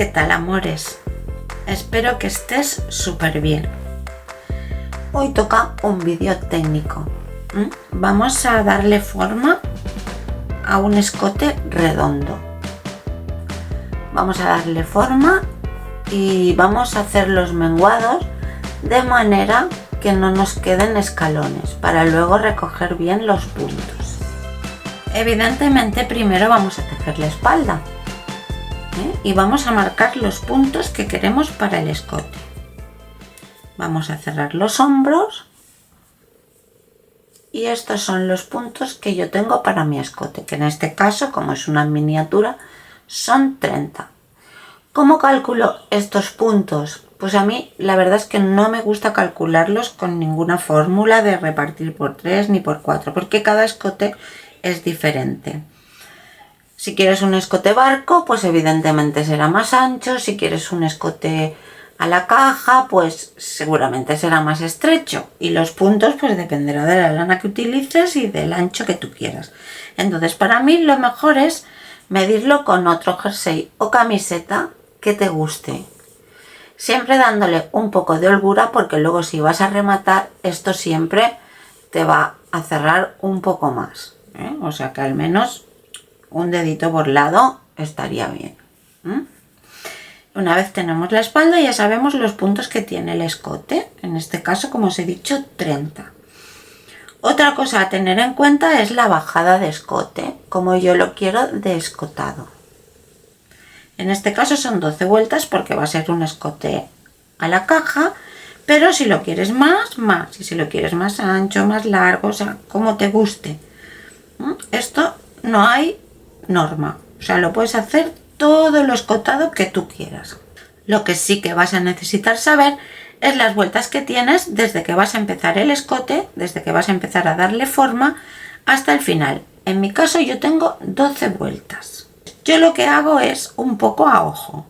¿Qué tal, amores? Espero que estés súper bien. Hoy toca un vídeo técnico. Vamos a darle forma a un escote redondo. Vamos a darle forma y vamos a hacer los menguados de manera que no nos queden escalones, para luego recoger bien los puntos. Evidentemente primero vamos a tejer la espalda, y vamos a marcar los puntos que queremos para el escote. Vamos a cerrar los hombros y estos son los puntos que yo tengo para mi escote, que en este caso, como es una miniatura, son 30. ¿Cómo calculo estos puntos? Pues a mí la verdad es que no me gusta calcularlos con ninguna fórmula de repartir por 3 ni por 4, porque cada escote es diferente. Si quieres un escote barco, pues evidentemente será más ancho. Si quieres un escote a la caja, pues seguramente será más estrecho. Y los puntos pues dependerá de la lana que utilices y del ancho que tú quieras. Entonces para mí lo mejor es medirlo con otro jersey o camiseta que te guste. Siempre dándole un poco de holgura, porque luego si vas a rematar, esto siempre te va a cerrar un poco más. O sea que al menos un dedito por lado estaría bien. Una vez tenemos la espalda, ya sabemos los puntos que tiene el escote. En este caso, como os he dicho, 30. Otra cosa a tener en cuenta es la bajada de escote, como yo lo quiero de escotado. En este caso son 12 vueltas porque va a ser un escote a la caja, pero si lo quieres más. Y si lo quieres más ancho, más largo, o sea, como te guste. Esto no hay norma, o sea, lo puedes hacer todo lo escotado que tú quieras. Lo que sí que vas a necesitar saber es las vueltas que tienes desde que vas a empezar el escote, desde que vas a empezar a darle forma hasta el final. En mi caso yo tengo 12 vueltas. Yo lo que hago es un poco a ojo.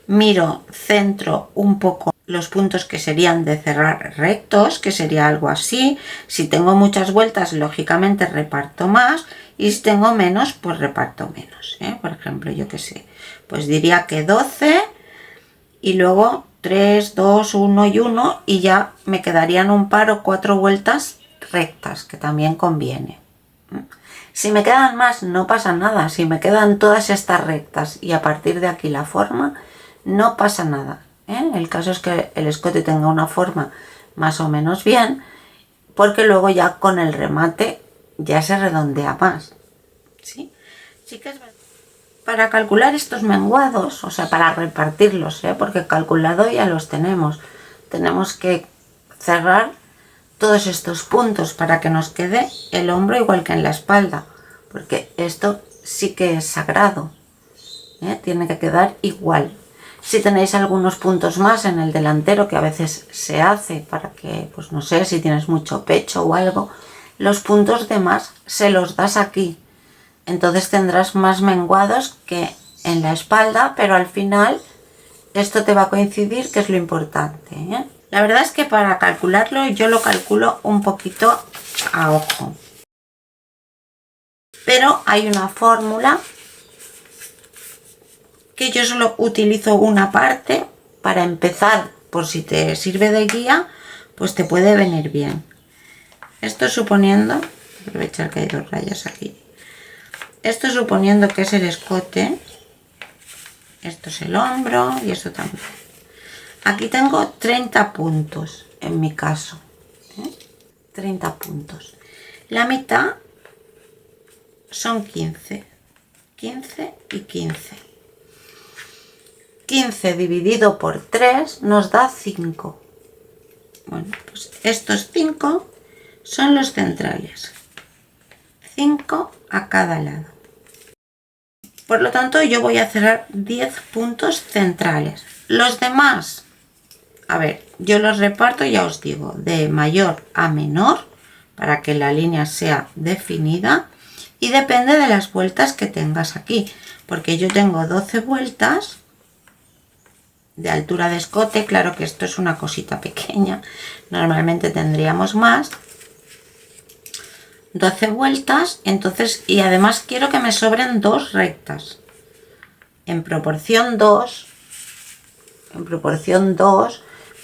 Miro, centro un poco los puntos que serían de cerrar rectos, que sería algo así. Si tengo muchas vueltas, lógicamente reparto más, y si tengo menos, pues reparto menos. Por ejemplo, yo qué sé, pues diría que 12 y luego 3, 2, 1 y 1, y ya me quedarían un par o 4 vueltas rectas, que también conviene. Si me quedan más, no pasa nada. Si me quedan todas estas rectas y a partir de aquí la forma, no pasa nada. El caso es que el escote tenga una forma más o menos bien, porque luego ya con el remate ya se redondea más. Sí que es verdad. Para calcular estos menguados, o sea, para repartirlos, porque calculado ya los tenemos que cerrar todos estos puntos para que nos quede el hombro igual que en la espalda, porque esto sí que es sagrado, tiene que quedar igual. Si tenéis algunos puntos más en el delantero, que a veces se hace para que, pues no sé, si tienes mucho pecho o algo, los puntos de más se los das aquí. Entonces tendrás más menguados que en la espalda, pero al final esto te va a coincidir, que es lo importante. La verdad es que para calcularlo yo lo calculo un poquito a ojo. Pero hay una fórmula que yo solo utilizo una parte para empezar, por si te sirve de guía, pues te puede venir bien. Esto suponiendo, aprovechar que hay 2 rayas aquí, esto suponiendo que es el escote, esto es el hombro y esto también. Aquí tengo 30 puntos en mi caso, 30 puntos. La mitad son 15 y 15. 15 dividido por 3 nos da 5. Bueno, pues estos 5 son los centrales. 5 a cada lado. Por lo tanto, yo voy a cerrar 10 puntos centrales. Los demás, a ver, yo los reparto, ya os digo, de mayor a menor, para que la línea sea definida, y depende de las vueltas que tengas aquí, porque yo tengo 12 vueltas de altura de escote. Claro que esto es una cosita pequeña, normalmente tendríamos más. 12 vueltas, entonces, y además quiero que me sobren 2 rectas. en proporción 2,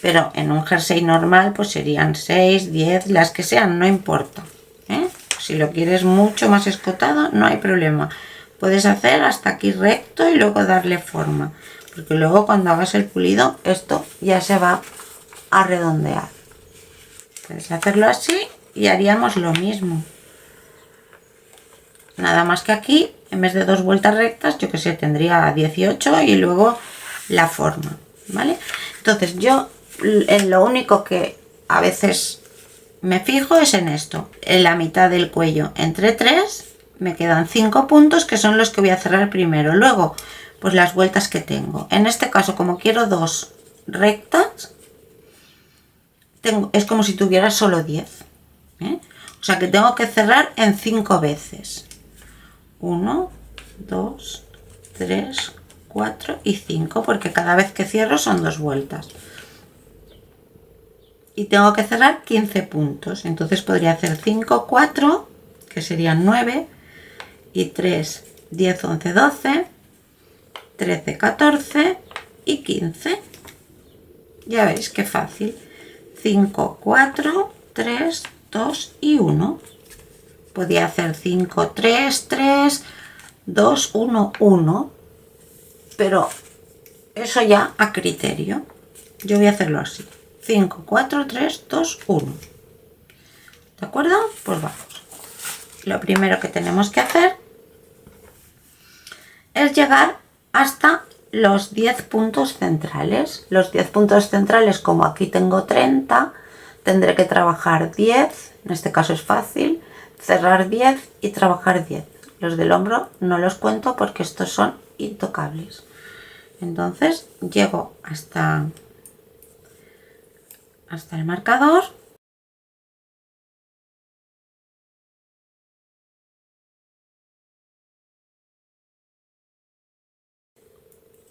pero en un jersey normal pues serían 6, 10, las que sean, no importa, ¿eh? Si lo quieres mucho más escotado, no hay problema. Puedes hacer hasta aquí recto y luego darle forma, porque luego cuando hagas el pulido esto ya se va a redondear. Puedes hacerlo así y haríamos lo mismo. Nada más que aquí, en vez de 2 vueltas rectas, yo que sé, tendría 18 y luego la forma, ¿vale? Entonces yo en lo único que a veces me fijo es en esto, en la mitad del cuello, entre 3, me quedan 5 puntos que son los que voy a cerrar primero. Luego, pues las vueltas que tengo. En este caso, como quiero 2 rectas, es como si tuviera solo 10, ¿eh? O sea que tengo que cerrar en 5 veces. 1, 2, 3, 4 y 5, porque cada vez que cierro son 2 vueltas. Y tengo que cerrar 15 puntos. Entonces podría hacer 5, 4, que serían 9, y 3, 10, 11, 12, 13, 14 y 15. Ya veis qué fácil. 5, 4, 3, 2 y 1. Podía hacer 5, 3, 3, 2, 1, 1. Pero eso ya a criterio. Yo voy a hacerlo así. 5, 4, 3, 2, 1. ¿De acuerdo? Pues vamos. Lo primero que tenemos que hacer es llegar hasta los 10 puntos centrales. Los 10 puntos centrales, como aquí tengo 30, tendré que trabajar 10. En este caso es fácil. Cerrar 10 y trabajar 10. Los del hombro no los cuento porque estos son intocables. Entonces llego hasta el marcador.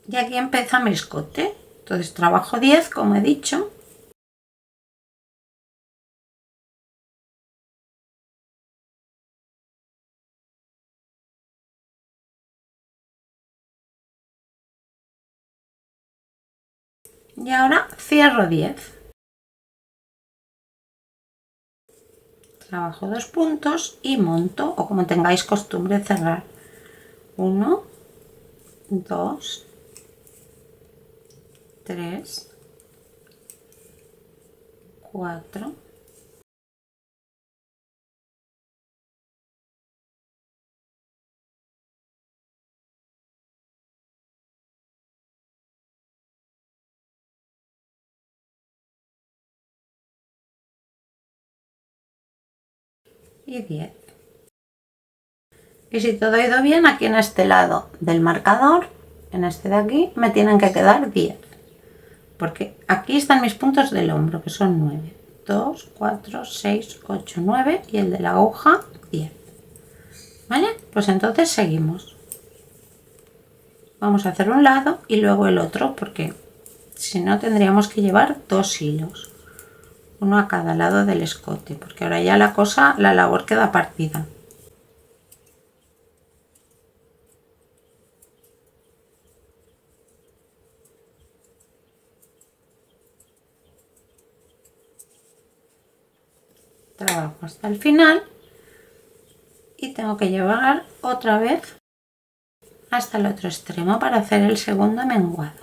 Y aquí empieza mi escote. Entonces trabajo 10, como he dicho. Y ahora cierro 10. Trabajo 2 puntos y monto, o como tengáis costumbre cerrar. 1, 2, 3, 4, y 10. Y si todo ha ido bien, aquí en este lado del marcador, en este de aquí, me tienen que quedar 10. Porque aquí están mis puntos del hombro, que son 9. 2, 4, 6, 8, 9 y el de la aguja 10. ¿Vale? Pues entonces seguimos. Vamos a hacer un lado y luego el otro, porque si no tendríamos que llevar 2 hilos. Uno a cada lado del escote, porque ahora ya la labor queda partida. Trabajo hasta el final y tengo que llevar otra vez hasta el otro extremo para hacer el segundo menguado.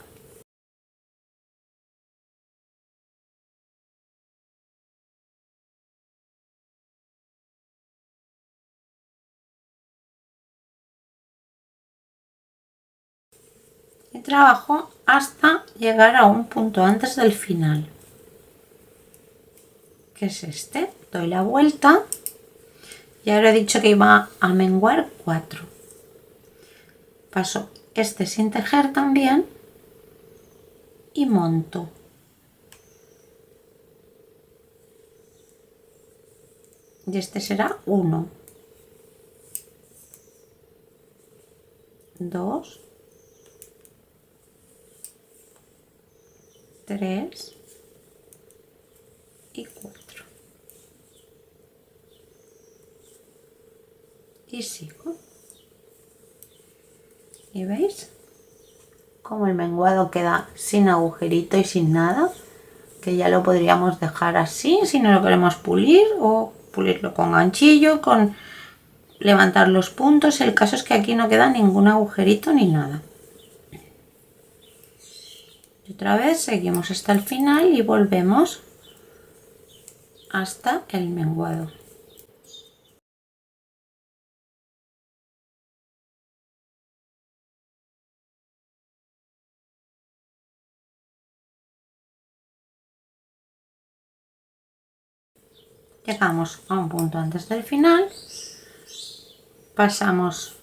Y trabajo hasta llegar a un punto antes del final, que es este. Doy la vuelta y ahora he dicho que iba a menguar 4. Paso este sin tejer también y monto. Y este será 1, 2, 3 y 4. Y sigo. ¿Y veis? como el menguado queda sin agujerito y sin nada, que ya lo podríamos dejar así si no lo queremos pulir, o pulirlo con ganchillo, con levantar los puntos. El caso es que aquí no queda ningún agujerito ni nada. Y otra vez seguimos hasta el final y volvemos hasta el menguado. Llegamos a un punto antes del final, pasamos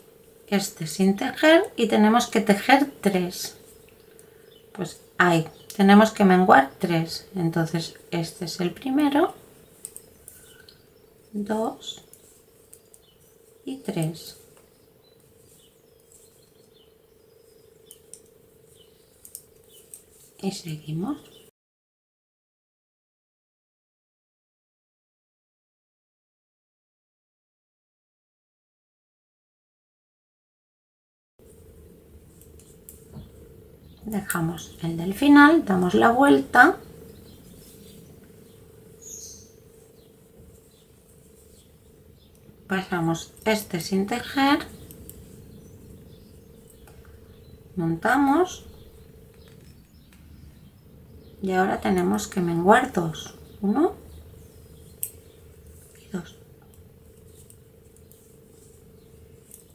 este sin tejer y tenemos que tejer 3. Pues ahí tenemos que menguar 3. Entonces este es el primero, 2 y 3. Y seguimos. Dejamos el del final, damos la vuelta pasamos este sin tejer, montamos y ahora tenemos que menguar 2, 1 y 2.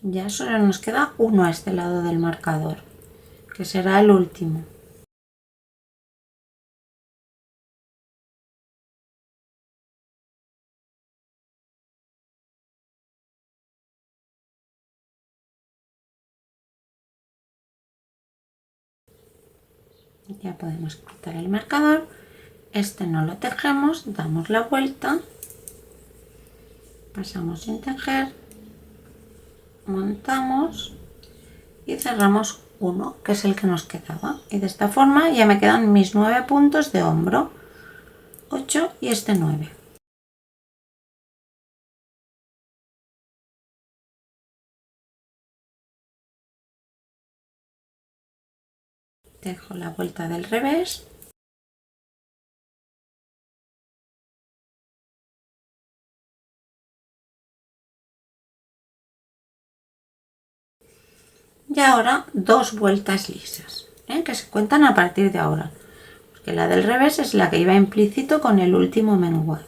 Ya solo nos queda uno a este lado del marcador, que será el último. Ya podemos quitar el marcador. Este no lo tejemos, damos la vuelta, pasamos sin tejer, montamos y cerramos uno, que es el que nos quedaba. Y de esta forma ya me quedan mis 9 puntos de hombro, 8 y este 9. Dejo la vuelta del revés. Y ahora 2 vueltas lisas, que se cuentan a partir de ahora, porque la del revés es la que iba implícito con el último menguado.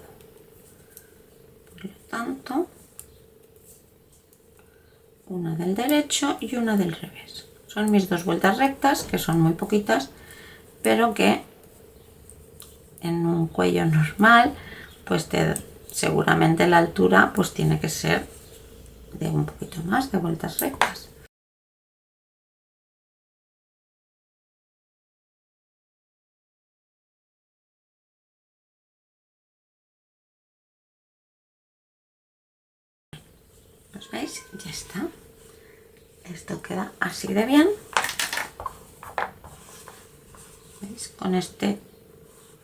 Por lo tanto, una del derecho y una del revés. Son mis 2 vueltas rectas, que son muy poquitas, pero que en un cuello normal, pues seguramente la altura pues tiene que ser de un poquito más de vueltas rectas. ¿Os veis? Ya está. Esto queda así de bien. ¿Veis? Con este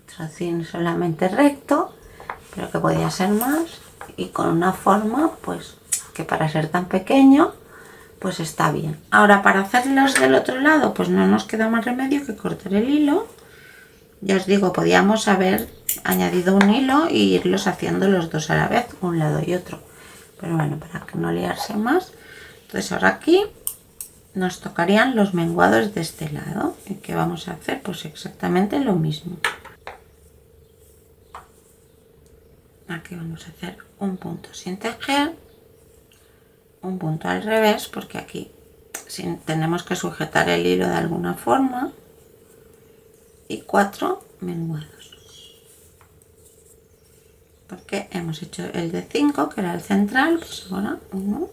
trocín solamente recto, pero que podía ser más, y con una forma pues que para ser tan pequeño pues está bien. Ahora, para hacerlos del otro lado pues no nos queda más remedio que cortar el hilo. Ya os digo, podíamos haber añadido un hilo e irlos haciendo los dos a la vez, un lado y otro, pero bueno, para que no liarse más. Entonces ahora aquí nos tocarían los menguados de este lado, y que vamos a hacer pues exactamente lo mismo. Aquí vamos a hacer un punto sin tejer, un punto al revés, porque aquí tenemos que sujetar el hilo de alguna forma, y 4 menguados, porque hemos hecho el de 5 que era el central, pues ahora 1,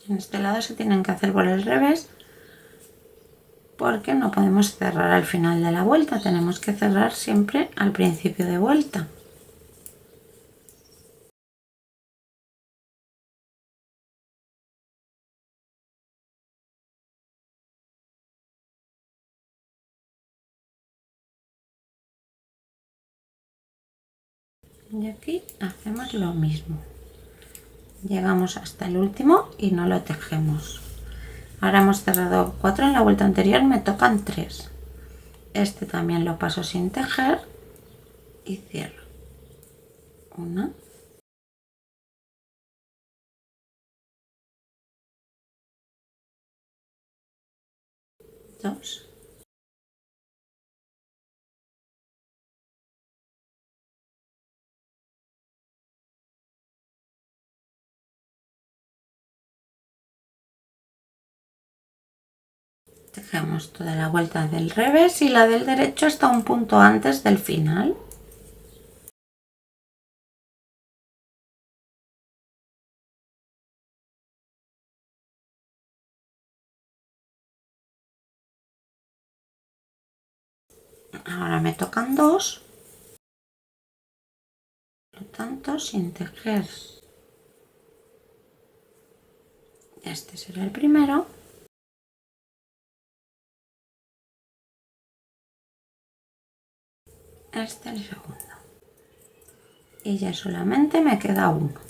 en este lado se tienen que hacer por el revés, porque no podemos cerrar al final de la vuelta, tenemos que cerrar siempre al principio de vuelta. Y aquí hacemos lo mismo. Llegamos hasta el último y no lo tejemos. Ahora hemos cerrado 4 en la vuelta anterior, me tocan 3. Este también lo paso sin tejer y cierro. 1, 2, 3. Tejemos toda la vuelta del revés y la del derecho hasta un punto antes del final. Ahora me tocan 2, por lo tanto sin tejer. Este será el primero. Este el segundo. Y ya solamente me queda uno.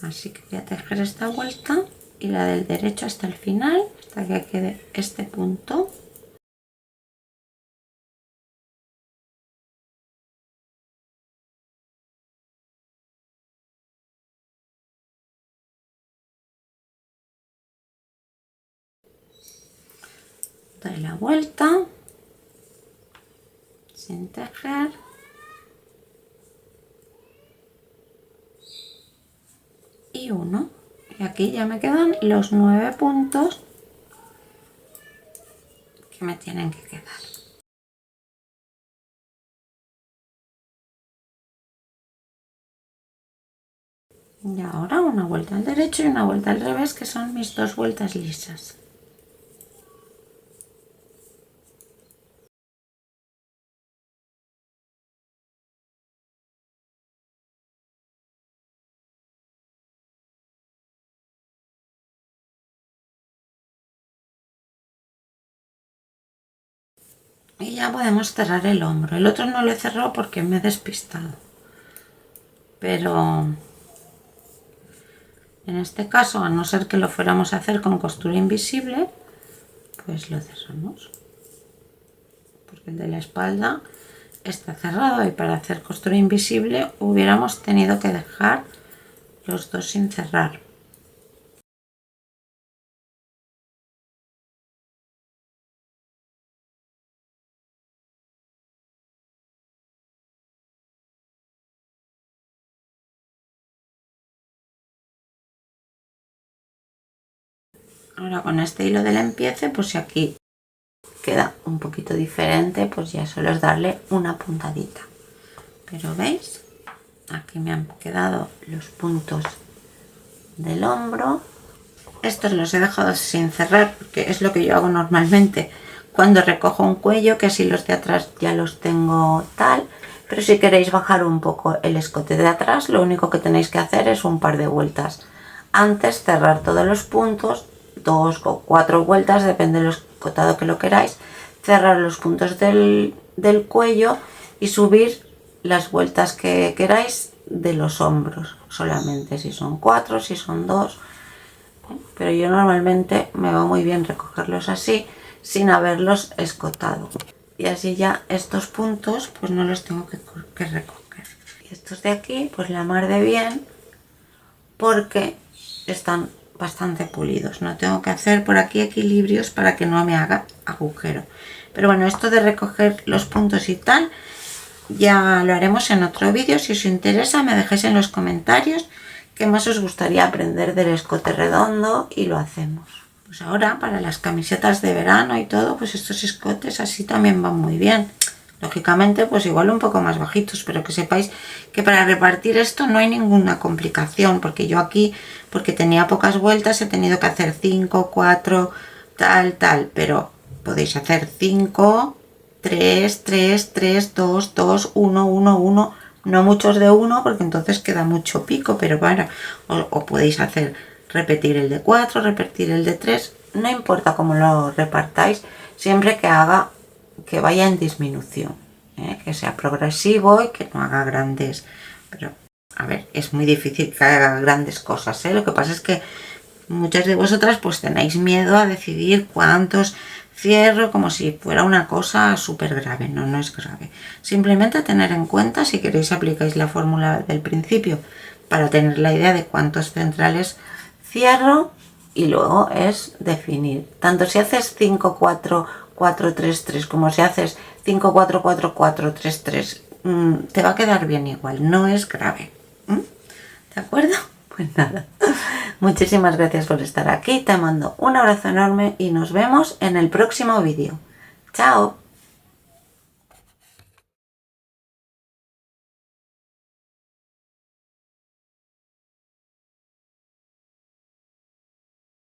Así que voy a tejer esta vuelta y la del derecho hasta el final, hasta que quede este punto. Doy la vuelta sin tejer y uno, y aquí ya me quedan los 9 puntos que me tienen que quedar. Y ahora una vuelta al derecho y una vuelta al revés, que son mis 2 vueltas lisas. Y ya podemos cerrar el hombro. El otro no lo he cerrado porque me he despistado. Pero en este caso, a no ser que lo fuéramos a hacer con costura invisible, pues lo cerramos. Porque el de la espalda está cerrado y para hacer costura invisible hubiéramos tenido que dejar los dos sin cerrar. Ahora con este hilo del empiece, pues si aquí queda un poquito diferente, pues ya solo es darle una puntadita. Pero veis, aquí me han quedado los puntos del hombro. Estos los he dejado sin cerrar porque es lo que yo hago normalmente cuando recojo un cuello, que así los de atrás ya los tengo tal. Pero si queréis bajar un poco el escote de atrás, lo único que tenéis que hacer es un par de vueltas. Antes cerrar todos los puntos, 2 o 4 vueltas, depende del escotado que lo queráis. Cerrar los puntos del cuello y subir las vueltas que queráis de los hombros solamente, si son 4, si son 2. Pero yo normalmente me va muy bien recogerlos así sin haberlos escotado, y así ya estos puntos pues no los tengo que recoger. Y estos de aquí pues la mar de bien, porque están bastante pulidos, no tengo que hacer por aquí equilibrios para que no me haga agujero. Pero bueno, esto de recoger los puntos y tal ya lo haremos en otro vídeo. Si os interesa, me dejéis en los comentarios qué más os gustaría aprender del escote redondo y lo hacemos. Pues ahora para las camisetas de verano y todo, pues estos escotes así también van muy bien. Lógicamente pues igual un poco más bajitos, pero que sepáis que para repartir esto no hay ninguna complicación, porque yo aquí, porque tenía pocas vueltas, he tenido que hacer 5, 4, tal, pero podéis hacer 5, 3, 3, 3, 2, 2, 1, 1, 1, no muchos de 1 porque entonces queda mucho pico, pero bueno, o podéis hacer repetir el de 4, repetir el de 3, no importa cómo lo repartáis, siempre que vaya en disminución. que sea progresivo y que no haga grandes, pero a ver, es muy difícil que haga grandes cosas, ¿eh? Lo que pasa es que muchas de vosotras pues tenéis miedo a decidir cuántos cierro, como si fuera una cosa súper grave. No, no es grave. Simplemente tener en cuenta, si queréis aplicáis la fórmula del principio para tener la idea de cuántos centrales cierro, y luego es definir. Tanto si haces 5, 4, 4, 3, 3 como si haces 5, 4, 4, 4, 3, 3, te va a quedar bien igual. No es grave. ¿De acuerdo? Pues nada. Muchísimas gracias por estar aquí. Te mando un abrazo enorme y nos vemos en el próximo vídeo. ¡Chao!